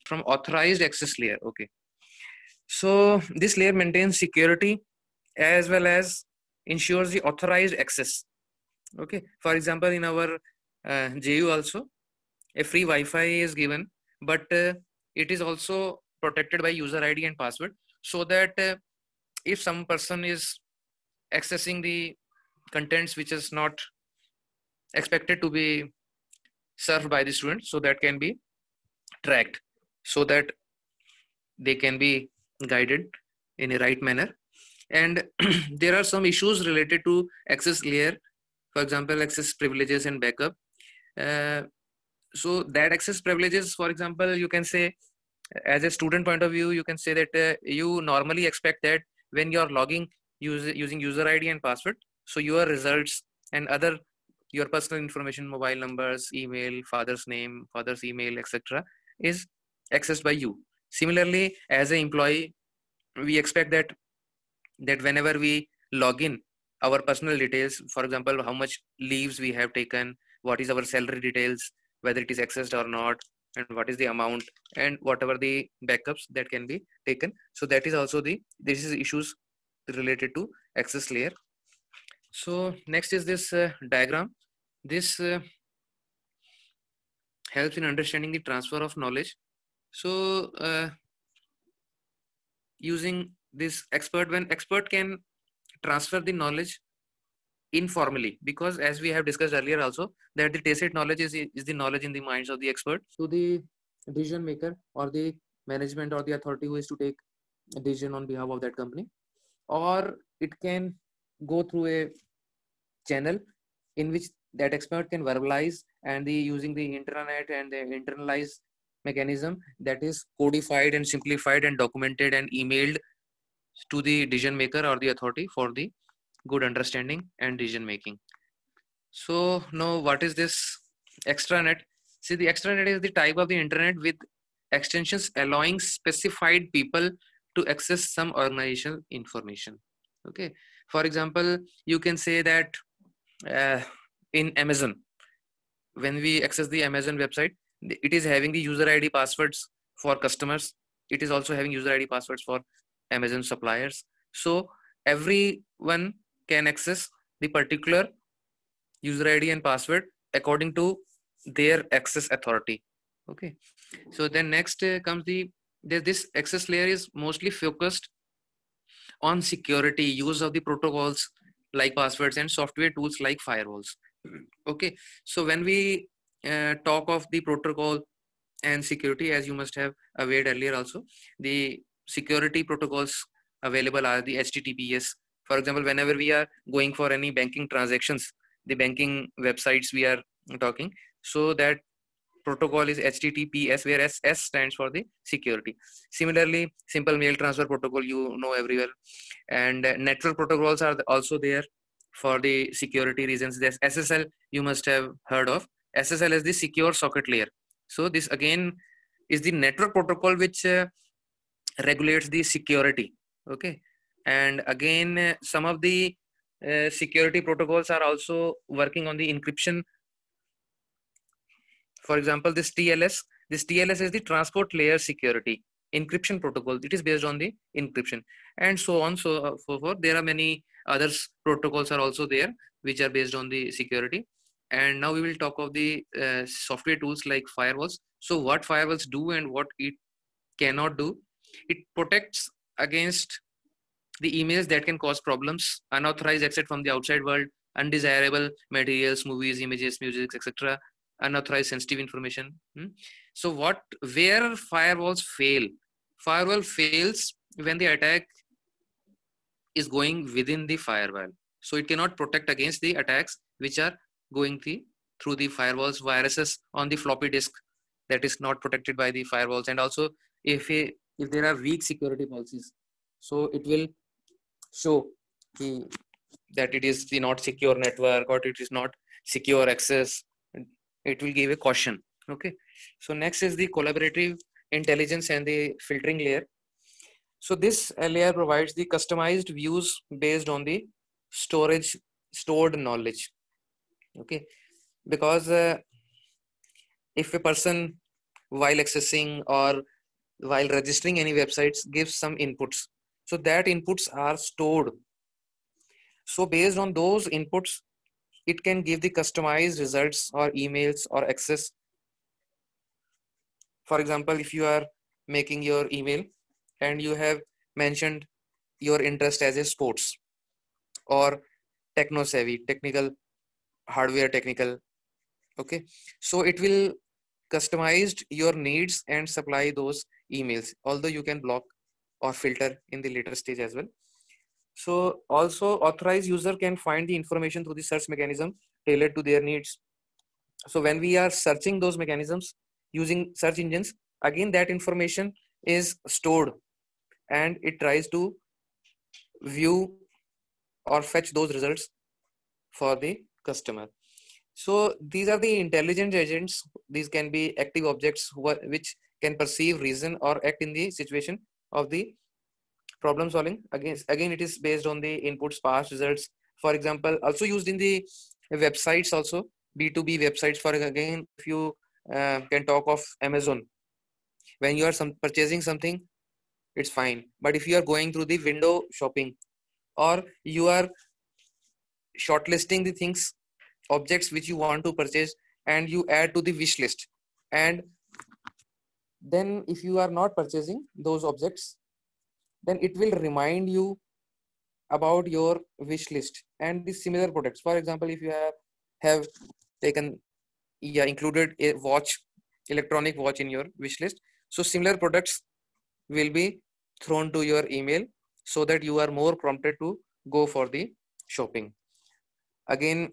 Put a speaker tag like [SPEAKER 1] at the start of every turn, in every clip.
[SPEAKER 1] from authorized access layer. Okay, so this layer maintains security as well as ensures the authorized access. Okay, for example, in our JU also a free Wi-Fi is given, but it is also protected by user ID and password, so that if some person is accessing the contents which is not expected to be served by the student, so that can be tracked, so that they can be guided in a right manner. And there are some issues related to access layer, for example, access privileges and backup. So that access privileges, for example, you can say, as a student point of view, you can say that you normally expect that when you're logging using user ID and password, so your results and other your personal information, mobile numbers, email, father's name, father's email, etc., is accessed by you. Similarly, as an employee, we expect that whenever we log in, our personal details, for example, how much leaves we have taken, what is our salary details, whether it is accessed or not, and what is the amount, and whatever the backups that can be taken. So that is also this is issues related to access layer. So next is this diagram. This helps in understanding the transfer of knowledge. So using this expert, when expert can transfer the knowledge informally, because as we have discussed earlier also, that the tacit knowledge is the knowledge in the minds of the expert to the decision maker or the management or the authority who is to take a decision on behalf of that company, or it can go through a channel in which that expert can verbalize, and using the internet and the internalized mechanism that is codified and simplified and documented and emailed to the decision maker or the authority for the good understanding and decision making. So now what is this extranet? See, the extranet is the type of the internet with extensions allowing specified people to access some organizational information. Okay, for example, you can say that in Amazon, when we access the Amazon website, it is having the user ID passwords for customers. It is also having user ID passwords for Amazon suppliers. So everyone can access the particular user ID and password according to their access authority. Okay, so then next comes this access layer is mostly focused on security, use of the protocols like passwords and software tools like firewalls. Okay, so when we talk of the protocol and security, as you must have aware earlier also, the security protocols available are the HTTPS. For example, whenever we are going for any banking transactions, the banking websites we are talking, so that protocol is HTTPS, where S stands for the security. Similarly, simple mail transfer protocol, you know everywhere, and network protocols are also there for the security reasons. There's SSL, you must have heard of. SSL is the secure socket layer. So this again is the network protocol which regulates the security. Okay, and again some of the security protocols are also working on the encryption. For example, this TLS is the transport layer security encryption protocol. It is based on the encryption, and so on, so forth. There are many other protocols are also there which are based on the security. And now we will talk of the software tools like firewalls. So what firewalls do and what it cannot do: it protects against the emails that can cause problems, unauthorized access from the outside world, undesirable materials, movies, images, music, etc., unauthorized sensitive information. So where firewalls fail? Firewall fails when the attack is going within the firewall. So it cannot protect against the attacks which are going through the firewalls, viruses on the floppy disk that is not protected by the firewalls. And also if there are weak security policies, so it will show that it is the not secure network or it is not secure access. It will give a caution. Okay, so next is the collaborative intelligence and the filtering layer. So this layer provides the customized views based on the stored knowledge. Okay, because if a person while accessing or while registering any websites gives some inputs. So that inputs are stored. So based on those inputs, it can give the customized results or emails or access. For example, if you are making your email and you have mentioned your interest as a sports or techno savvy, technical, hardware technical, okay, so it will customized your needs and supply those emails, although you can block or filter in the later stage as well. So also authorized user can find the information through the search mechanism tailored to their needs. So when we are searching those mechanisms using search engines, again that information is stored and it tries to view or fetch those results for the customer. So these are the intelligent agents. These can be active objects which can perceive, reason, or act in the situation of the problem solving. Again, it is based on the inputs, past results. For example, also used in the websites, also B2B websites. For again, if you can talk of Amazon, when you are purchasing something, it's fine. But if you are going through the window shopping or you are shortlisting the things, objects which you want to purchase, and you add to the wish list, and then if you are not purchasing those objects, then it will remind you about your wish list and the similar products. For example, if you have taken, yeah, included a watch, electronic watch in your wish list, so similar products will be thrown to your email so that you are more prompted to go for the shopping. Again,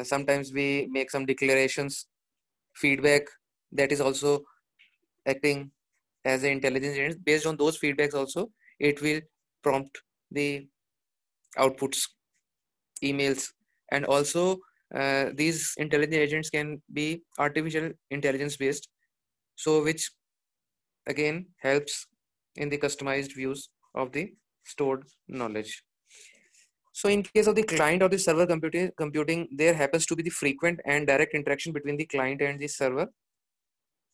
[SPEAKER 1] sometimes we make some declarations, feedback, that is also acting as an intelligence agent. Based on those feedbacks also, it will prompt the outputs, emails, and also these intelligent agents can be artificial intelligence based, so which again helps in the customized views of the stored knowledge. So in case of the client or the server computing, there happens to be the frequent and direct interaction between the client and the server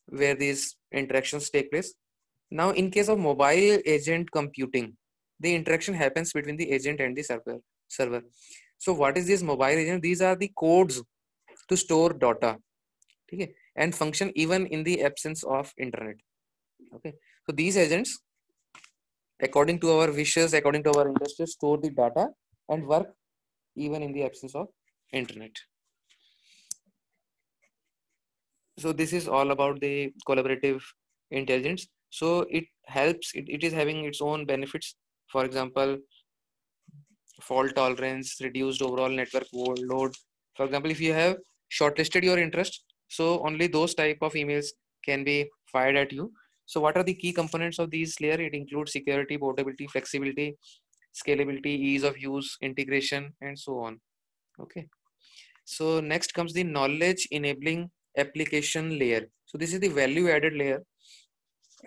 [SPEAKER 1] where these interactions take place. Now, in case of mobile agent computing, the interaction happens between the agent and the server. So what is this mobile agent? These are the codes to store data, okay, and function even in the absence of internet. Okay, so these agents, according to our wishes, according to our interest, store the data and work even in the absence of internet. So this is all about the collaborative intelligence. So it helps, it is having its own benefits. For example, fault tolerance, reduced overall network load. For example, if you have shortlisted your interest, so only those type of emails can be fired at you. So what are the key components of these layer? It includes security, portability, flexibility, scalability, ease of use, integration, and so on. Okay. So next comes the knowledge enabling application layer. So this is the value added layer.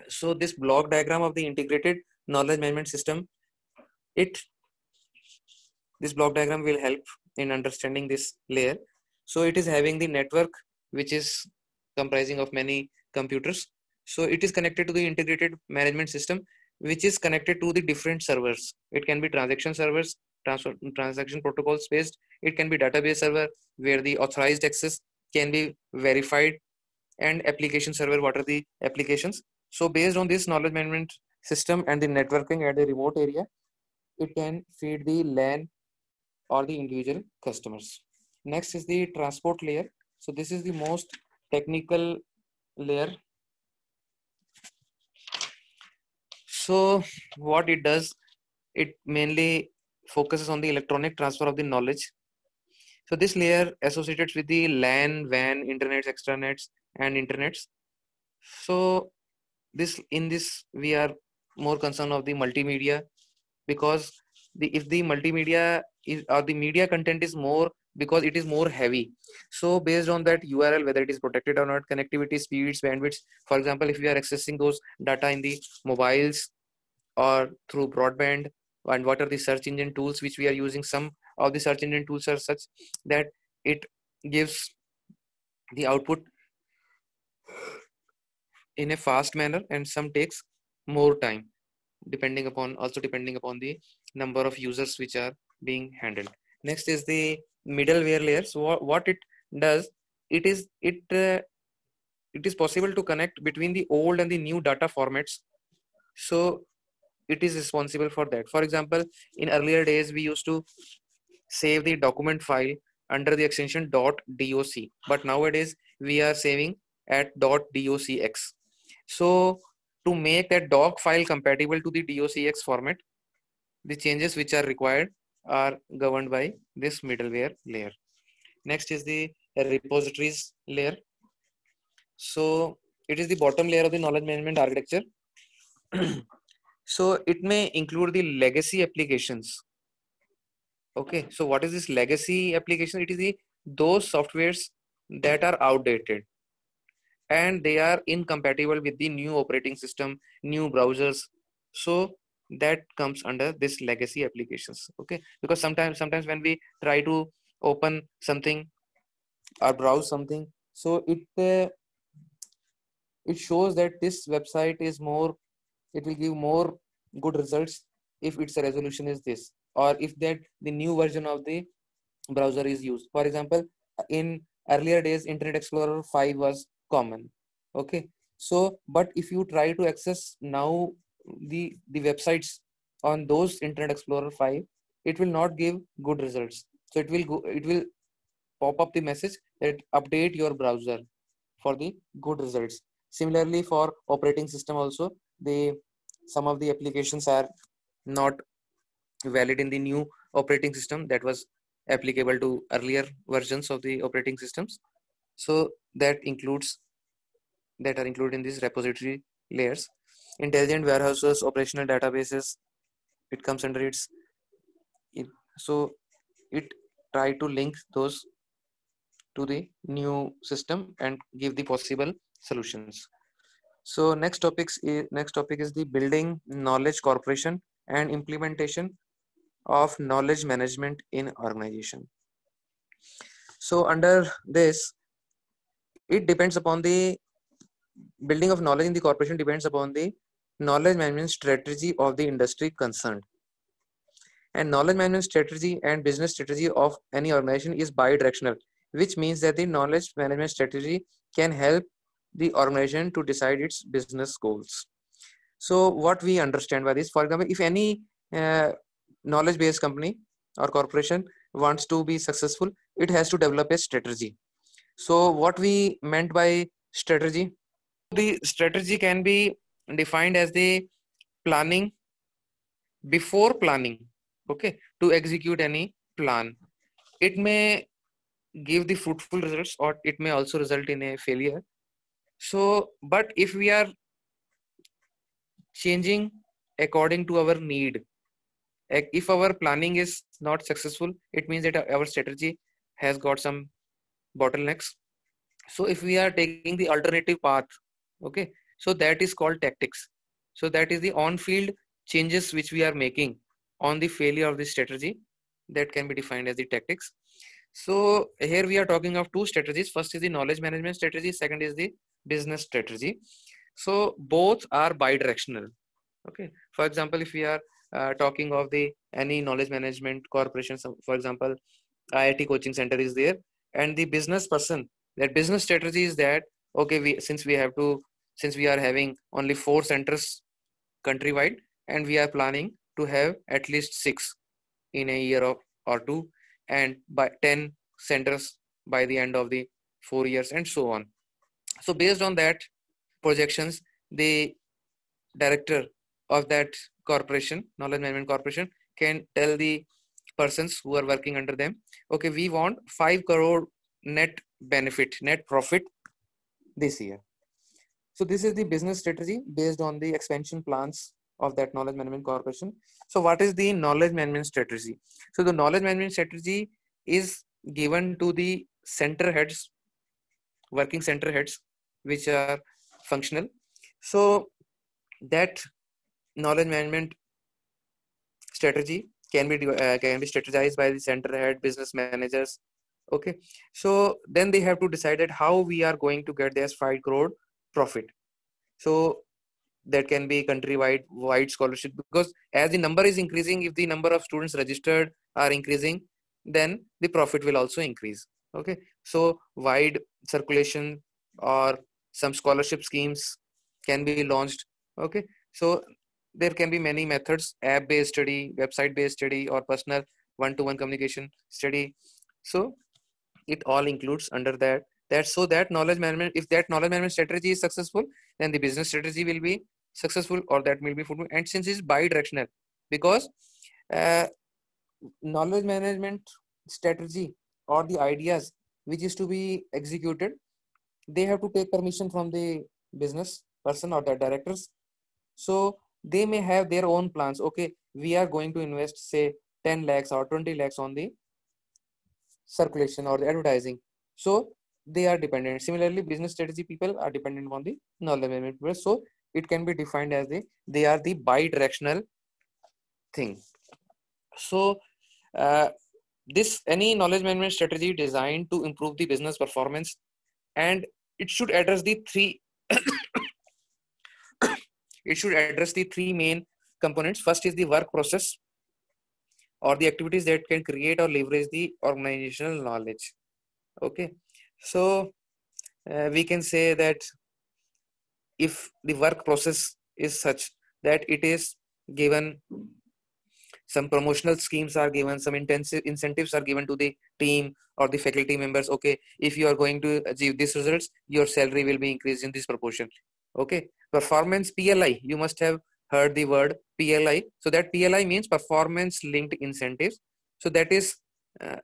[SPEAKER 1] So this block diagram of the integrated knowledge management system, this block diagram will help in understanding this layer. So it is having the network, which is comprising of many computers. So it is connected to the integrated management system, which is connected to the different servers. It can be transaction servers, transaction protocols based. It can be database server where the authorized access can be verified, and application server, what are the applications. So based on this knowledge management system and the networking at the remote area, it can feed the LAN or the individual customers. Next is the transport layer. So this is the most technical layer. So what it does, it mainly focuses on the electronic transfer of the knowledge. So this layer associated with the LAN, WAN, internets, extranets, and internets. So this in this we are more concerned of the multimedia, because if the multimedia is or the media content is more, because it is more heavy, so based on that URL, whether it is protected or not, connectivity, speeds, bandwidths. For example, if we are accessing those data in the mobiles or through broadband, and what are the search engine tools which we are using, some of the search engine tools are such that it gives the output in a fast manner, and some takes more time, depending upon the number of users which are being handled. Next is the middleware layer. So what it does, it is possible to connect between the old and the new data formats. So it is responsible for that. For example, in earlier days we used to save the document file under the extension .doc, but nowadays we are saving at .docx. So to make that doc file compatible to the docx format, the changes which are required are governed by this middleware layer. Next is the repositories layer. So it is the bottom layer of the knowledge management architecture. So it may include the legacy applications. Okay, so what is this legacy application? It is those softwares that are outdated and they are incompatible with the new operating system, new browsers. So that comes under this legacy applications. Okay, because sometimes when we try to open something or browse something, so it shows that this website is more, it will give more good results if its resolution is this, or if that the new version of the browser is used. For example, in earlier days Internet Explorer 5 was common. Okay, so but if you try to access now the websites on those Internet Explorer 5, it will not give good results. So it will pop up the message that update your browser for the good results. Similarly, for operating system also, the some of the applications are not valid in the new operating system that was applicable to earlier versions of the operating systems. So that are included in these repository layers. Intelligent warehouses, operational databases, it comes under it. So it try to link those to the new system and give the possible solutions. So next topic is the building knowledge corporation and implementation of knowledge management in organization. So under this, it depends upon the building of knowledge in the corporation depends upon the knowledge management strategy of the industry concerned. And knowledge management strategy and business strategy of any organization is bi-directional, which means that the knowledge management strategy can help the organization to decide its business goals. So what we understand by this, for example, if any knowledge-based company or corporation wants to be successful, it has to develop a strategy. So what we meant by strategy, the strategy can be defined as the planning before planning, okay, to execute any plan. It may give the fruitful results or it may also result in a failure. So but if we are changing according to our need, if our planning is not successful, it means that our strategy has got some bottlenecks. So if we are taking the alternative path, okay, so that is called tactics. So that is the on-field changes which we are making on the failure of the strategy, that can be defined as the tactics. So here we are talking of two strategies. First is the knowledge management strategy, second is the business strategy. So both are bi-directional. Okay, for example, if we are talking of the any knowledge management corporation, so for example IIT coaching center is there, and the business person, that business strategy is that, okay, since we are having only 4 centers countrywide, and we are planning to have at least 6 in a year or two, and by 10 centers by the end of the 4 years, and so on. So based on that projections, the director of that corporation, knowledge management corporation, can tell the persons who are working under them, okay, we want 5 crore net profit this year. So this is the business strategy based on the expansion plans of that knowledge management corporation. So what is the knowledge management strategy? So the knowledge management strategy is given to the center heads, working center heads, which are functional. So that knowledge management strategy can be strategized by the center head, business managers. Okay, so then they have to decide that how we are going to get this 5 crore profit. So that can be wide scholarship, because as the number is increasing, if the number of students registered are increasing, then the profit will also increase. Okay, so wide circulation or some scholarship schemes can be launched. Okay, so there can be many methods: app based study, website based study, or personal one-to-one communication study. So it all includes under that so that knowledge management, if that knowledge management strategy is successful, then the business strategy will be successful, or that will be fulfilled. And since it's bi-directional, because uh, knowledge management strategy or the ideas which is to be executed, they have to take permission from the business person or the directors. So they may have their own plans. Okay, we are going to invest say 10 lakhs or 20 lakhs on the circulation or the advertising. So they are dependent. Similarly, business strategy people are dependent on the knowledge management people. So it can be defined as they are the bi-directional thing. So uh, this any knowledge management strategy designed to improve the business performance, and it should address the three it should address the three main components. First is the work process or the activities that can create or leverage the organizational knowledge. Okay, so we can say that if the work process is such that it is given, some promotional schemes are given, some intensive incentives are given to the team or the faculty members. Okay, if you are going to achieve these results, your salary will be increased in this proportion. Okay, performance PLI, you must have heard the word PLI. So that PLI means performance linked incentives. So that is uh,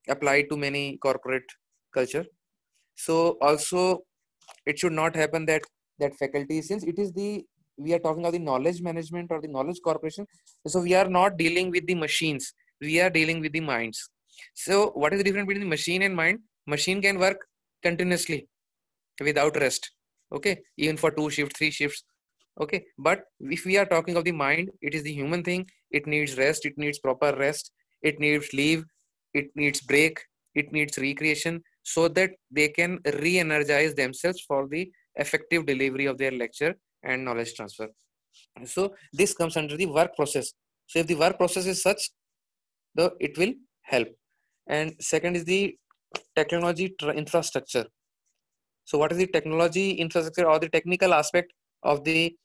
[SPEAKER 1] applied to many corporate culture. So also it should not happen that faculty, since it is the we are talking about the knowledge management or the knowledge corporation, so we are not dealing with the machines, we are dealing with the minds. So what is the difference between the machine and mind? Machine can work continuously without rest. Okay, even for 2 shifts, 3 shifts. Okay, but if we are talking of the mind, it is the human thing. It needs rest, it needs proper rest, it needs leave, it needs break, it needs recreation, so that they can re-energize themselves for the effective delivery of their lecture and knowledge transfer. So this comes under the work process. So if the work process is such, the it will help. And second is the technology infrastructure. So what is the technology infrastructure or the technical aspect of the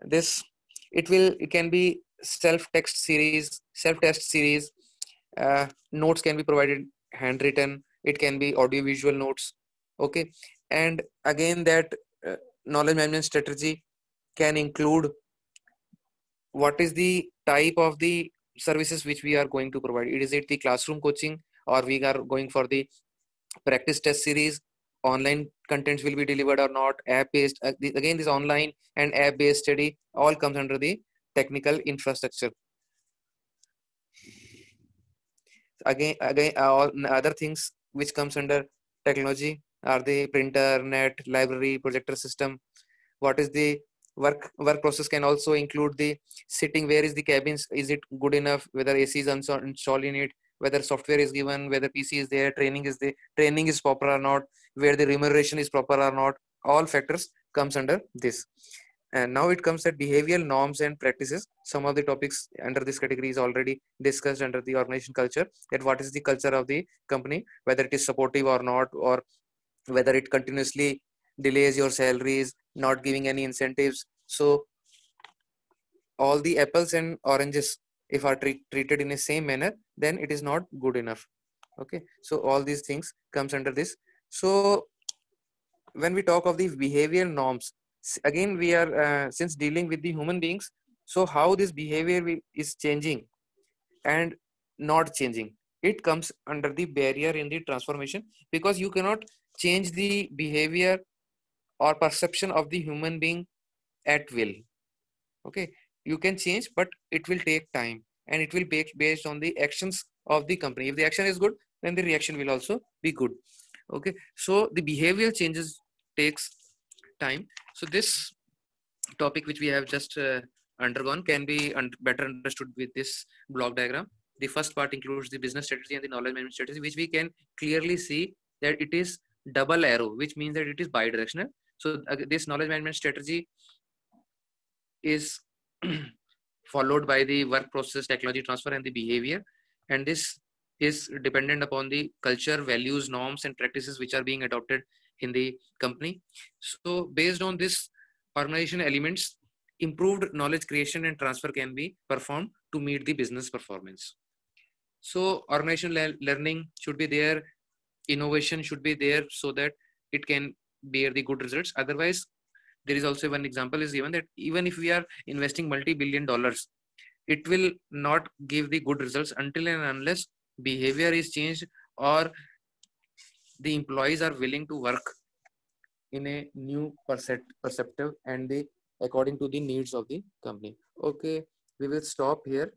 [SPEAKER 1] this? It can be self test series. Notes can be provided handwritten. It can be audio visual notes. Okay, and again that uh, knowledge management strategy can include what is the type of the services which we are going to provide. Is it the classroom coaching, or we are going for the practice test series? Online contents will be delivered or not? App based, again this online and app based study all comes under the technical infrastructure. Again all other things which comes under technology are the printer, net, library, projector system. What is the work process can also include the sitting, where is the cabins, is it good enough, whether AC is installed in it, whether software is given, whether PC is there, training is proper or not, where the remuneration is proper or not. All factors comes under this. And now it comes at behavioral norms and practices. Some of the topics under this category is already discussed under the organization culture, that what is the culture of the company, whether it is supportive or not, or whether it continuously delays your salaries, not giving any incentives. So all the apples and oranges, if are treated in the same manner, then it is not good enough. Okay, so all these things comes under this. So when we talk of the behavioral norms, again we are since dealing with the human beings, so how this behavior is changing and not changing, it comes under the barrier in the transformation, because you cannot change the behavior or perception of the human being at will. Okay, you can change, but it will take time, and it will be based on the actions of the company. If the action is good, then the reaction will also be good. Okay, so the behavioral changes takes time. So this topic which we have just undergone can be better understood with this block diagram. The first part includes the business strategy and the knowledge management strategy, which we can clearly see that it is double arrow, which means that it is bidirectional. So this knowledge management strategy is followed by the work process, technology transfer, and the behavior. And this is dependent upon the culture, values, norms, and practices which are being adopted in the company. So based on this organization elements, improved knowledge creation and transfer can be performed to meet the business performance. So organization learning should be there, innovation should be there so that it can bear the good results. Otherwise, there is also one example is given that even if we are investing multi-billion dollars, it will not give the good results until and unless behavior is changed or the employees are willing to work in a new perceptive and the according to the needs of the company. Okay, we will stop here.